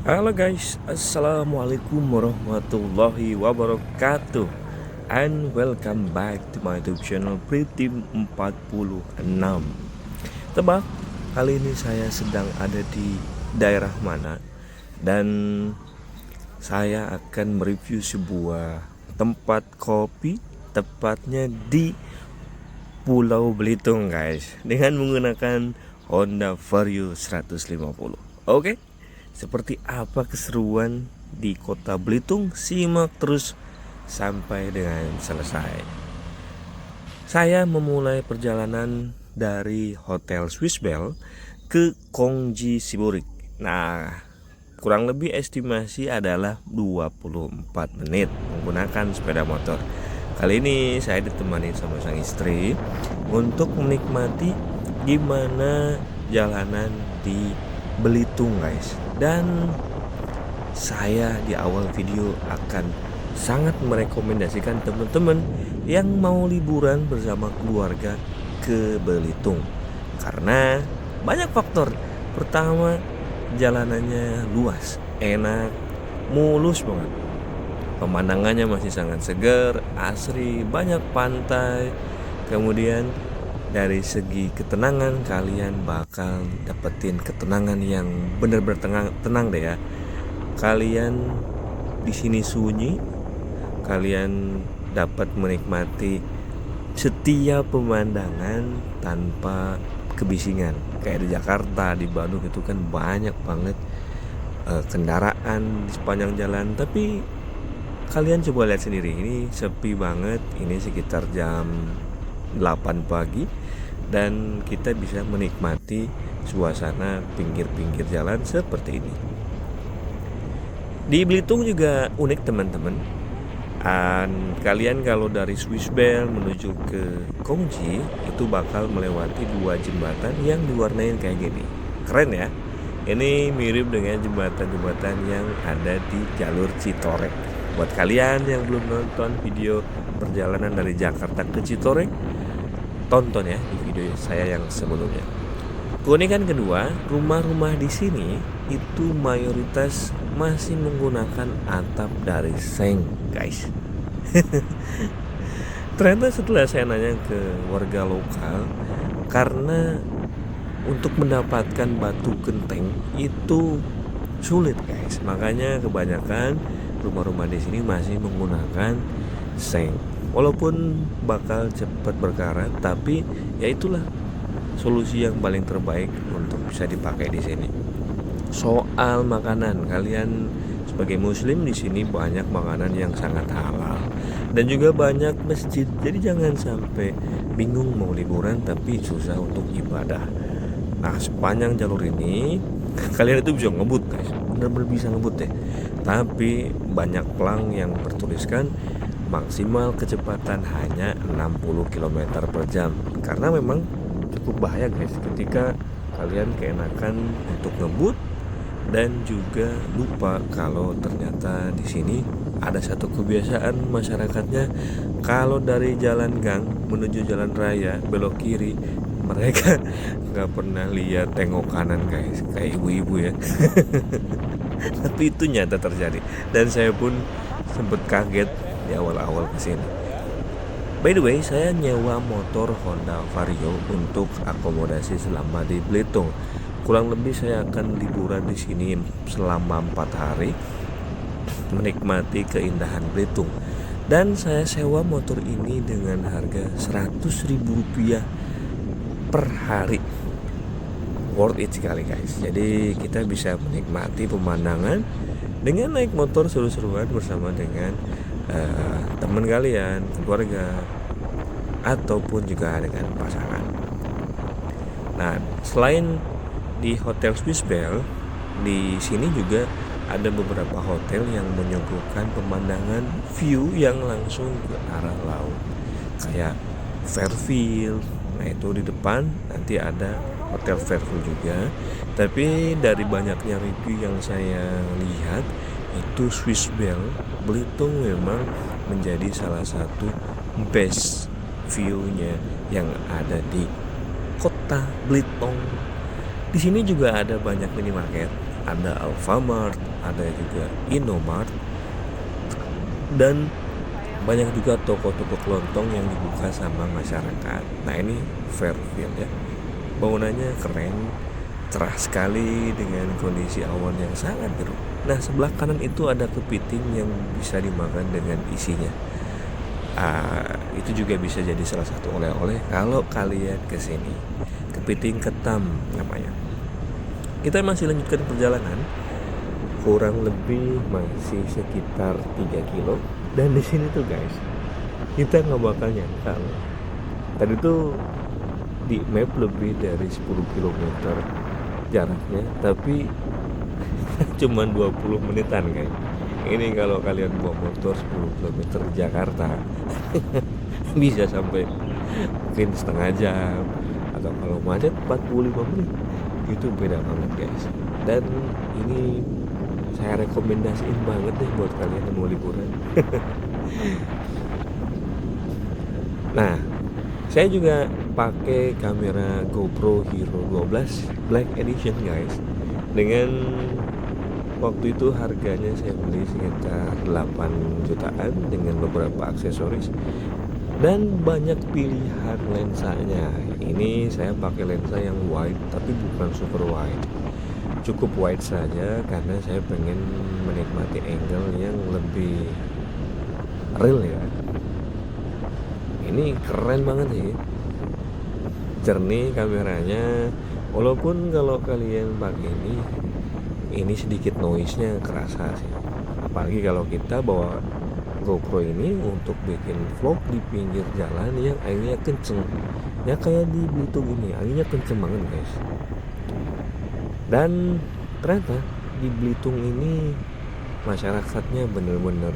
Halo guys, Assalamualaikum warahmatullahi wabarakatuh. And welcome back to my YouTube channel Pritim 46. Tebak, kali ini saya sedang ada di daerah mana? Dan saya akan mereview sebuah tempat kopi, tepatnya di Pulau Belitung guys, dengan menggunakan Honda Vario 150. Oke? Seperti apa keseruan di kota Belitung? Simak terus sampai dengan selesai. Saya memulai perjalanan dari Hotel Swiss Bell ke Kongji Siburik. Nah, kurang lebih estimasi adalah 24 menit menggunakan sepeda motor. Kali ini saya ditemani sama sang istri untuk menikmati gimana jalanan di Belitung guys. Dan saya di awal video akan sangat merekomendasikan teman-teman yang mau liburan bersama keluarga ke Belitung, karena banyak faktor. Pertama, jalanannya luas, enak, mulus banget. Pemandangannya masih sangat segar, asri, banyak pantai. Kemudian dari segi ketenangan, kalian bakal dapetin ketenangan yang benar-benar tenang deh ya. Kalian di sini sunyi, kalian dapat menikmati setiap pemandangan tanpa kebisingan. Kayak di Jakarta, di Bandung itu kan banyak banget kendaraan di sepanjang jalan. Tapi kalian coba lihat sendiri, ini sepi banget. Ini sekitar jam 8 pagi dan kita bisa menikmati suasana pinggir-pinggir jalan seperti ini. Di Belitung juga unik teman-teman. Kalian kalau dari Swiss Bell menuju ke Kongji itu bakal melewati dua jembatan yang diwarnain kayak gini. Keren ya. Ini mirip dengan jembatan-jembatan yang ada di jalur Citorek. Buat kalian yang belum nonton video perjalanan dari Jakarta ke Citorek, tonton ya di video saya yang sebelumnya. Keunikan kedua, rumah-rumah di sini itu mayoritas masih menggunakan atap dari seng, guys. Ternyata setelah saya nanya ke warga lokal, karena untuk mendapatkan batu genteng itu sulit, guys. Makanya kebanyakan rumah-rumah di sini masih menggunakan seng. Walaupun bakal cepat berkarat, tapi ya itulah solusi yang paling terbaik untuk bisa dipakai di sini. Soal makanan, kalian sebagai muslim di sini banyak makanan yang sangat halal dan juga banyak masjid. Jadi jangan sampai bingung mau liburan tapi susah untuk ibadah. Nah, sepanjang jalur ini kalian itu bisa ngebut guys, bener-bener bisa ngebut deh. Tapi banyak pelang yang bertuliskan maksimal kecepatan hanya 60 km per jam. Karena memang cukup bahaya guys ketika kalian keenakan untuk ngebut dan juga lupa kalau ternyata di sini ada satu kebiasaan masyarakatnya, kalau dari jalan gang menuju jalan raya belok kiri, mereka nggak pernah lihat tengok kanan guys, kayak ibu-ibu ya. Tapi itu nyata terjadi dan saya pun sempat kaget di awal-awal kesini. By the way, saya nyewa motor Honda Vario untuk akomodasi selama di Belitung. Kurang lebih saya akan liburan di sini selama 4 hari, menikmati keindahan Belitung. Dan saya sewa motor ini dengan harga Rp100.000 per hari. Worth it sekali guys. Jadi kita bisa menikmati pemandangan dengan naik motor seru-seruan bersama dengan teman kalian, keluarga, ataupun juga dengan pasangan. Nah, selain di Hotel Swiss Bell, di sini juga ada beberapa hotel yang menyuguhkan pemandangan view yang langsung ke arah laut, kayak Fairfield. Nah, itu di depan nanti ada Hotel Fairfield juga. Tapi dari banyaknya review yang saya lihat, itu Swiss Bell Belitung memang menjadi salah satu best view-nya yang ada di kota Belitung. Di sini juga ada banyak minimarket ada Alfamart, ada juga Indomart, dan banyak juga toko-toko kelontong yang dibuka sama masyarakat. Nah ini Fairfield ya, bangunannya keren, cerah sekali dengan kondisi awan yang sangat biru. Nah sebelah kanan itu ada kepiting yang bisa dimakan dengan isinya. Itu juga bisa jadi salah satu oleh-oleh kalau kalian kesini. Kepiting ketam namanya. Kita masih lanjutkan perjalanan, kurang lebih masih sekitar 3 kilo. Dan di sini tuh guys, kita nggak bakal nyangka loh. Tadi tuh di map lebih dari 10 km jaraknya, tapi cuman 20 menitan guys. Ini kalau kalian bawa motor 10 km di Jakarta bisa sampai mungkin setengah jam, atau kalau macet 45 menit. Itu beda banget guys. Dan ini saya rekomendasiin banget deh buat kalian yang mau liburan. Nah, saya juga pakai kamera GoPro Hero 12 Black Edition guys. Dengan waktu itu harganya saya beli sekitar 8 jutaan dengan beberapa aksesoris dan banyak pilihan lensanya. Ini saya pakai lensa yang wide tapi bukan super wide, cukup wide saja karena saya pengen menikmati angle yang lebih real ya. Ini keren banget sih, jernih kameranya. Walaupun kalau kalian pakai ini sedikit noise-nya kerasa sih, apalagi kalau kita bawa GoPro ini untuk bikin vlog di pinggir jalan yang anginnya kenceng ya, kayak di Belitung ini anginnya kenceng banget guys. Dan ternyata di Belitung ini masyarakatnya bener-bener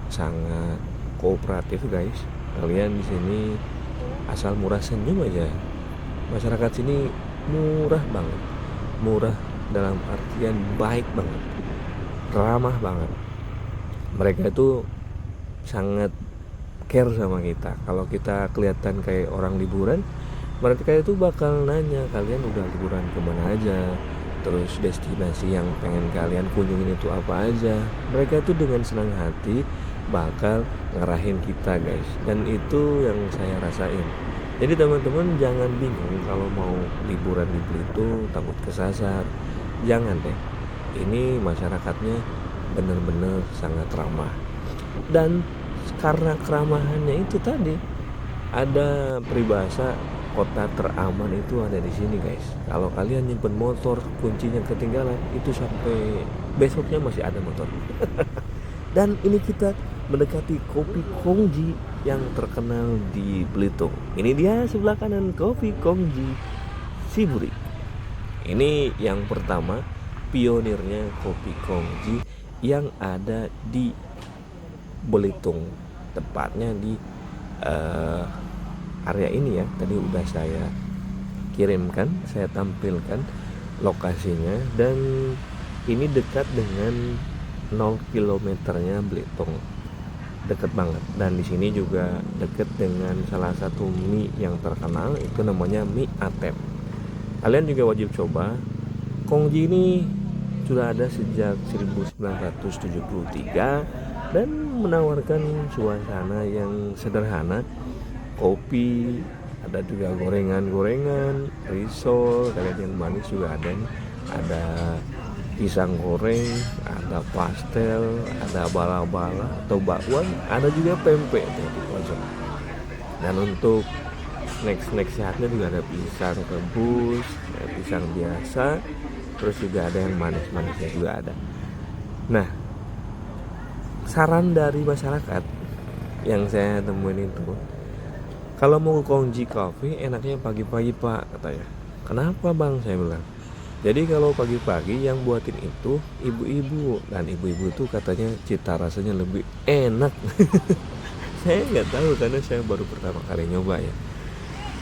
sangat kooperatif guys. Kalian di sini asal murah senyum aja, masyarakat sini murah banget. Murah dalam artian baik banget, ramah banget. Mereka itu sangat care sama kita. Kalau kita kelihatan kayak orang liburan, mereka itu bakal nanya kalian udah liburan kemana aja, terus destinasi yang pengen kalian kunjungin itu apa aja. Mereka itu dengan senang hati bakal ngarahin kita guys, dan itu yang saya rasain. Jadi teman-teman jangan bingung kalau mau liburan di Belitung takut kesasar, jangan deh. Ini masyarakatnya benar-benar sangat ramah. Dan karena keramahannya itu tadi, ada peribahasa kota teraman itu ada di sini guys. Kalau kalian nyimpen motor kuncinya ketinggalan, itu sampai besoknya masih ada motor. Dan ini kita mendekati Kopi Kongji yang terkenal di Belitung. Ini dia sebelah kanan, Kopi Kongji Siburi. Ini yang pertama, pionirnya Kopi Kongji yang ada di Belitung, tepatnya di area ini ya. Tadi udah saya kirimkan, saya tampilkan lokasinya, dan ini dekat dengan 0 kilometernya Belitung, deket banget. Dan di sini juga deket dengan salah satu mie yang terkenal, itu namanya mie Atem. Kalian juga wajib coba. Kongji ini sudah ada sejak 1973 dan menawarkan suasana yang sederhana. Kopi, ada juga gorengan-gorengan, risol, kalian yang manis juga ada nih. Ada pisang goreng, ada pastel, ada bala-bala atau bakwan, ada juga pempek tuh di pojok. Dan untuk snack sehatnya juga ada pisang rebus, pisang biasa, terus juga ada yang manis-manisnya juga ada. Nah, saran dari masyarakat yang saya temuin itu, kalau mau ke Kongji Coffee enaknya pagi-pagi pak, katanya. Kenapa bang, saya bilang. Jadi kalau pagi-pagi yang buatin itu ibu-ibu, dan ibu-ibu itu katanya cita rasanya lebih enak. Saya nggak tahu karena saya baru pertama kali nyoba ya.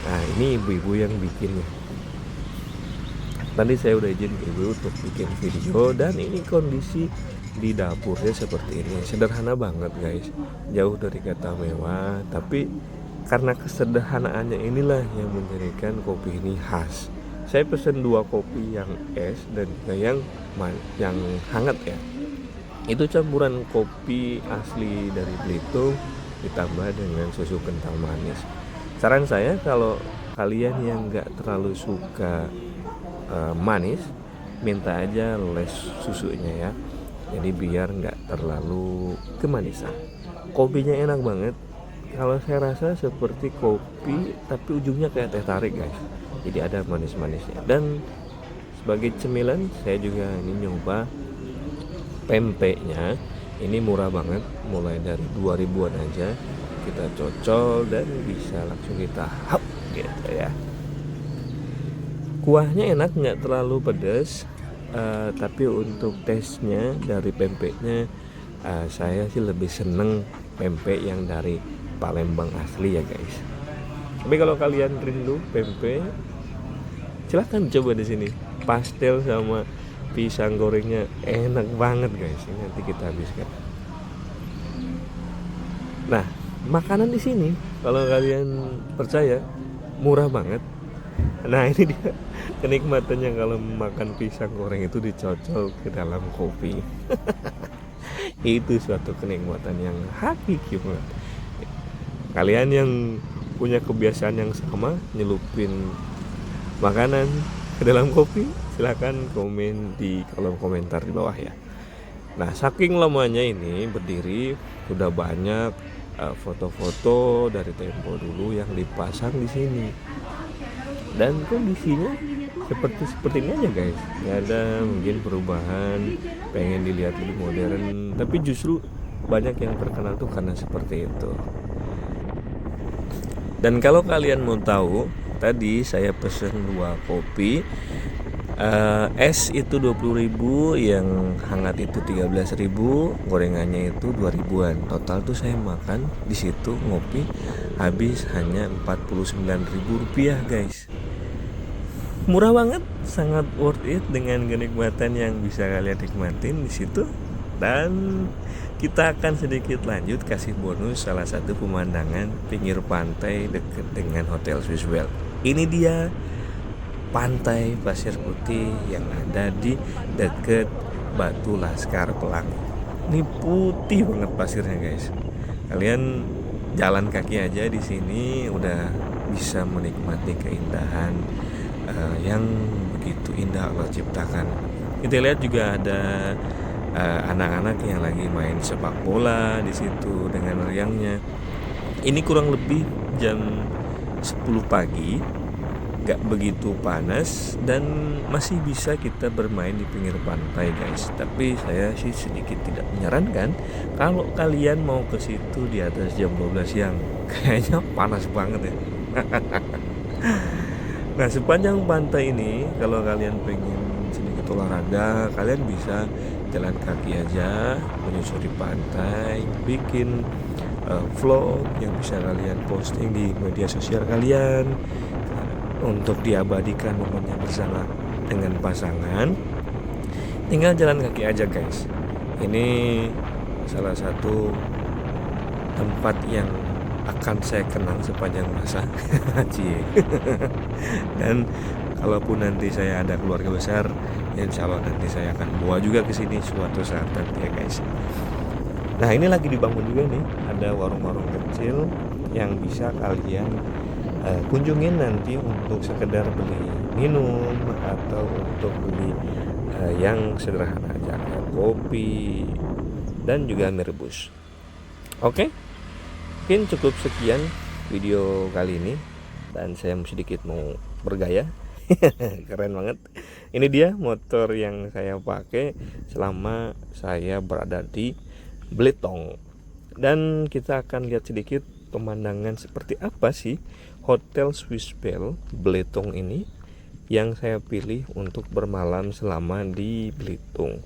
Nah ini ibu-ibu yang bikinnya. Tadi saya udah izin ke ibu untuk bikin video, dan ini kondisi di dapurnya seperti ini, sederhana banget guys, jauh dari kata mewah, tapi karena kesederhanaannya inilah yang menjadikan kopi ini khas. Saya pesen 2 kopi yang es dan juga yang hangat ya. Itu campuran kopi asli dari Belitung ditambah dengan susu kental manis. Saran saya kalau kalian yang nggak terlalu suka manis, minta aja les susunya ya. Jadi biar nggak terlalu kemanisan. Kopinya enak banget. Kalau saya rasa seperti kopi tapi ujungnya kayak teh tarik guys. Jadi ada manis-manisnya. Dan sebagai cemilan saya juga ini nyoba pempeknya. Ini murah banget, mulai dari 2000-an aja. Kita cocol dan bisa langsung kita hap gitu ya. Kuahnya enak, nggak terlalu pedas. Tapi untuk tesnya dari pempeknya, saya sih lebih seneng pempek yang dari Palembang asli ya guys. Tapi kalau kalian rindu pempek, silahkan coba di sini. Pastel sama pisang gorengnya enak banget guys. Ini nanti kita habiskan. Nah, makanan di sini kalau kalian percaya murah banget. Nah ini dia kenikmatannya kalau makan pisang goreng itu dicocol ke dalam kopi. Itu suatu kenikmatan yang hakiki banget. Kalian yang punya kebiasaan yang sama nyelupin makanan ke dalam kopi, silahkan komen di kolom komentar di bawah ya. Nah saking lamanya ini berdiri, udah banyak foto-foto dari tempo dulu yang dipasang di sini. Dan kondisinya seperti ini aja guys, nggak ada mungkin perubahan, pengen dilihat lebih modern, tapi justru banyak yang terkenal tuh karena seperti itu. Dan kalau kalian mau tahu, tadi saya pesen 2 kopi, es itu 20.000, yang hangat itu 13.000, gorengannya itu 2.000-an. Total tuh saya makan di situ ngopi habis hanya 49.000 rupiah guys. Murah banget, sangat worth it dengan kenikmatan yang bisa kalian nikmatin di situ. Dan kita akan sedikit lanjut kasih bonus salah satu pemandangan pinggir pantai dekat dengan Hotel Swisswell. Ini dia pantai pasir putih yang ada di dekat Batu Laskar Pelangi. Ini putih banget pasirnya guys. Kalian jalan kaki aja di sini udah bisa menikmati keindahan yang begitu indah Allah ciptakan. Kita lihat juga ada anak-anak yang lagi main sepak bola di situ dengan riangnya. Ini kurang lebih jam 10 pagi, gak begitu panas dan masih bisa kita bermain di pinggir pantai guys. Tapi saya sih sedikit tidak menyarankan kalau kalian mau ke situ di atas jam 12 siang. Kayaknya panas banget ya. Nah sepanjang pantai ini kalau kalian pengen sedikit olahraga, kalian bisa jalan kaki aja menyusuri pantai, bikin vlog yang bisa kalian posting di media sosial kalian untuk diabadikan momennya bersama dengan pasangan. Tinggal jalan kaki aja guys. Ini salah satu tempat yang akan saya kenang sepanjang masa. Dan kalaupun nanti saya ada keluarga besar, insya Allah nanti saya akan bawa juga ke sini suatu saat nanti ya guys. Nah ini lagi dibangun juga nih, ada warung-warung kecil yang bisa kalian kunjungin nanti untuk sekedar beli minum atau untuk beli yang sederhana aja, kopi dan juga mie rebus. Oke, mungkin cukup sekian video kali ini dan saya sedikit mau bergaya. Keren banget. Ini dia motor yang saya pakai selama saya berada di Belitung. Dan kita akan lihat sedikit pemandangan seperti apa sih Hotel Swisswell Belitung ini yang saya pilih untuk bermalam selama di Belitung.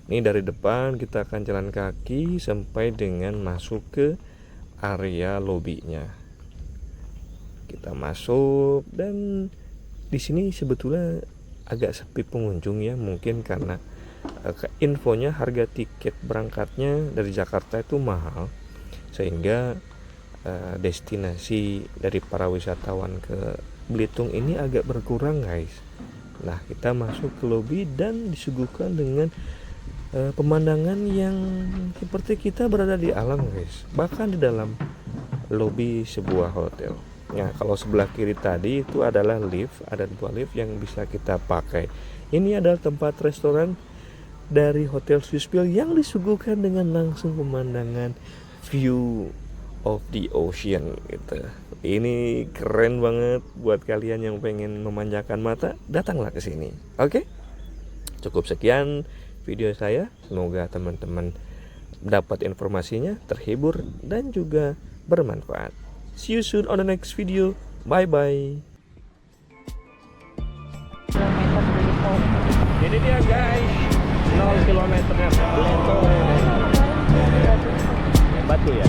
Ini dari depan kita akan jalan kaki sampai dengan masuk ke area lobinya. Kita masuk dan di sini sebetulnya agak sepi pengunjung ya, mungkin karena infonya harga tiket berangkatnya dari Jakarta itu mahal, sehingga destinasi dari para wisatawan ke Belitung ini agak berkurang guys. Nah, kita masuk ke lobi dan disuguhkan dengan pemandangan yang seperti kita berada di alam guys, bahkan di dalam lobi sebuah hotel. Nah, kalau sebelah kiri tadi itu adalah lift, ada 2 lift yang bisa kita pakai. Ini adalah tempat restoran dari Hotel Swissville yang disuguhkan dengan langsung pemandangan view of the ocean gitu. Ini keren banget buat kalian yang pengen memanjakan mata, datanglah ke sini. Oke? Cukup sekian video saya. Semoga teman-teman dapat informasinya, terhibur dan juga bermanfaat. See you soon on the next video. Bye bye. Ini dia guys, 0 kilometernya Belitung. Batu ya.